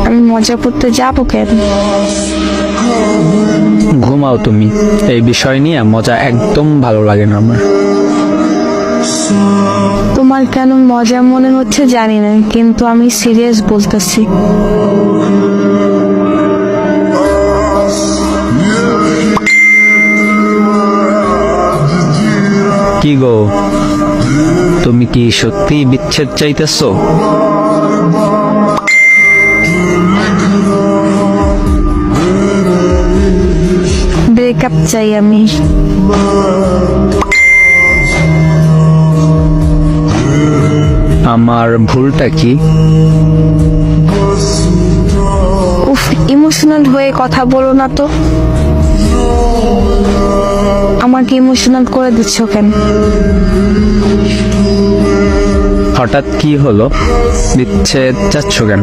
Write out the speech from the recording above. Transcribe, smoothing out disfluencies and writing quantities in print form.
আমি মজা করতে যাবো কেন? ঘুমাও তুমি, এই বিষয় নিয়ে মজা একদম ভালো লাগে না আমার। তোমার কেন মজা মনে হচ্ছে জানি না, কিন্তু আমি সিরিয়াস বলতেছি। কি গো, তুমি কি সত্যি বিচ্ছেদ চাইতেছো? ব্রেকআপ চাই আমি। আমার ভুলটা কি? উফ, ইমোশনাল হয়ে কথা বলো না তো। আমাকে ইমোশনাল করে দিচ্ছ কেন? হঠাৎ কি হলো? বিচ্ছেদ চাচ্ছ কেন?